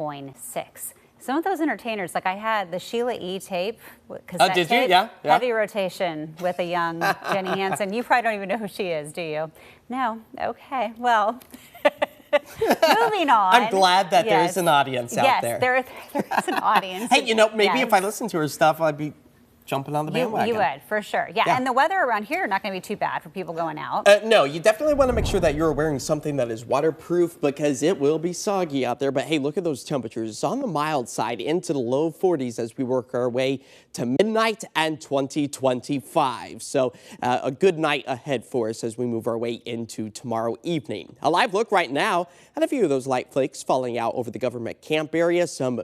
KOIN 6. Some of those entertainers, like I had the Sheila E. tape, cassette did tape, you? Yeah. heavy rotation with a young Jenny Hansen. You probably don't even know who she is, do you? No? Okay, well, moving on. I'm glad that there's an audience out there. Yes, there is an audience. Hey, maybe if I listened to her stuff, I'd be jumping on the bandwagon. You would, for sure. Yeah, and the weather around here not going to be too bad for people going out. No, you definitely want to make sure that you're wearing something that is waterproof because it will be soggy out there. But hey, look at those temperatures. It's on the mild side into the low 40s as we work our way to midnight and 2025. So a good night ahead for us as we move our way into tomorrow evening. A live look right now at a few of those light flakes falling out over the government camp area. Some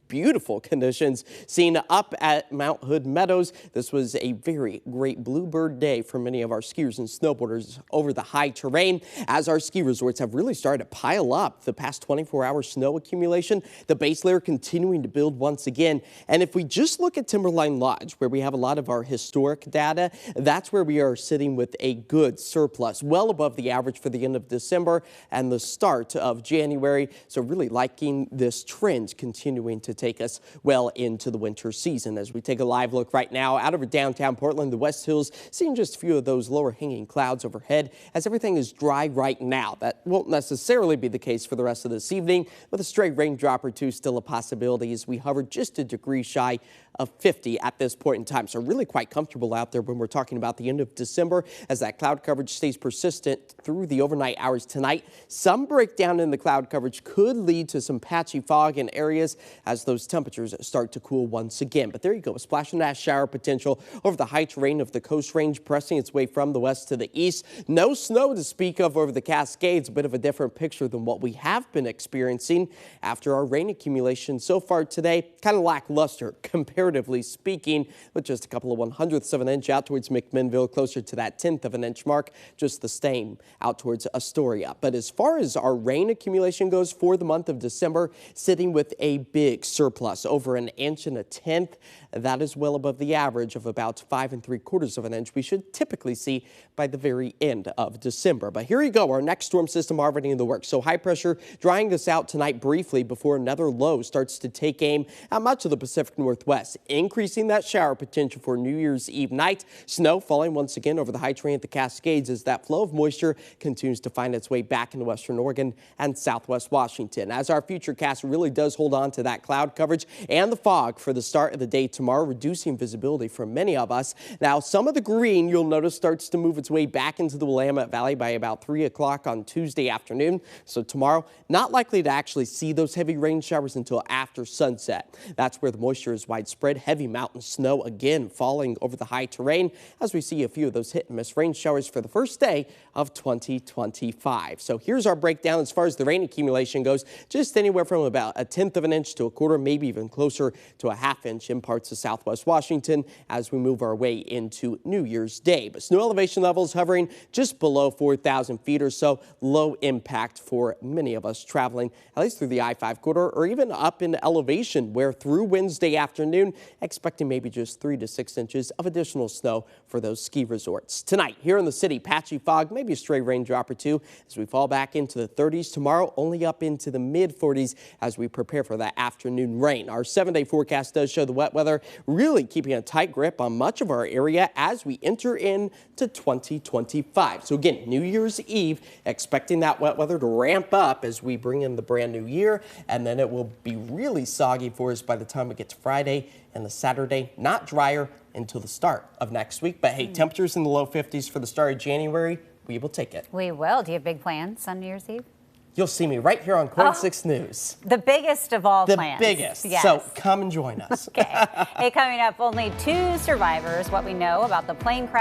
beautiful conditions seen up at Mount Hood Meadows. This was a very great bluebird day for many of our skiers and snowboarders over the high terrain as our ski resorts have really started to pile up the past 24-hour snow accumulation. The base layer continuing to build once again. And if we just look at Timberline Lodge, where we have a lot of our historic data, that's where we are sitting with a good surplus, well above the average for the end of December and the start of January. So really liking this trend continuing to take us well into the winter season. As we take a live look right now out over downtown Portland, the West Hills, seeing just a few of those lower hanging clouds overhead as everything is dry right now. That won't necessarily be the case for the rest of this evening, with a stray raindrop or two still a possibility as we hover just a degree shy of 50 at this point in time. So really quite comfortable out there when we're talking about the end of December as that cloud coverage stays persistent through the overnight hours tonight. Some breakdown in the cloud coverage could lead to some patchy fog in areas as those temperatures start to cool once again. But there you go, a splash and dash shower potential over the high terrain of the Coast Range, pressing its way from the west to the east. No snow to speak of over the Cascades, a bit of a different picture than what we have been experiencing after our rain accumulation so far today. Kind of lackluster comparatively speaking, with just a couple of 1/100ths of an inch out towards McMinnville, closer to that 1/10 of an inch mark, just the same out towards Astoria. But as far as our rain accumulation goes for the month of December, sitting with a big surplus over 1 1/10. That is well above the average of about 5 3/4 of an inch we should typically see by the very end of December. But here you go, our next storm system already in the works. So high pressure drying us out tonight briefly before another low starts to take aim at much of the Pacific Northwest, increasing that shower potential for New Year's Eve night. Snow falling once again over the high terrain at the Cascades as that flow of moisture continues to find its way back into western Oregon and southwest Washington. As our future cast really does hold on to that cloud coverage and the fog for the start of the day tomorrow, reducing visibility for many of us. Now, some of the green you'll notice starts to move its way back into the Willamette Valley by about 3 o'clock on Tuesday afternoon. So tomorrow, not likely to actually see those heavy rain showers until after sunset. That's where the moisture is widespread. Heavy mountain snow again falling over the high terrain as we see a few of those hit and miss rain showers for the first day of 2025. So here's our breakdown as far as the rain accumulation goes. Just anywhere from about 1/10 of an inch to 1/4, maybe even closer to a 1/2 inch in parts of southwest Washington as we move our way into New Year's Day. But snow elevation levels hovering just below 4,000 feet or so. Low impact for many of us traveling at least through the I-5 corridor or even up in elevation, where through Wednesday afternoon expecting maybe just 3 to 6 inches of additional snow for those ski resorts. Tonight here in the city, patchy fog, maybe a stray raindrop or two as we fall back into the 30s. Tomorrow only up into the mid-40s as we prepare for that afternoon rain. Our 7-day forecast does show the wet weather really keeping a tight grip on much of our area as we enter into 2025. So again, New Year's Eve, expecting that wet weather to ramp up as we bring in the brand new year, and then it will be really soggy for us by the time we get to Friday and the Saturday. Not drier until the start of next week. But hey, temperatures in the low 50s for the start of January, we will take it. We will. Do you have big plans on New Year's Eve? You'll see me right here on KOIN 6 News. The biggest of all plans. The biggest. Yes. So come and join us. Okay. Hey, coming up, only 2 survivors. What we know about the plane crash.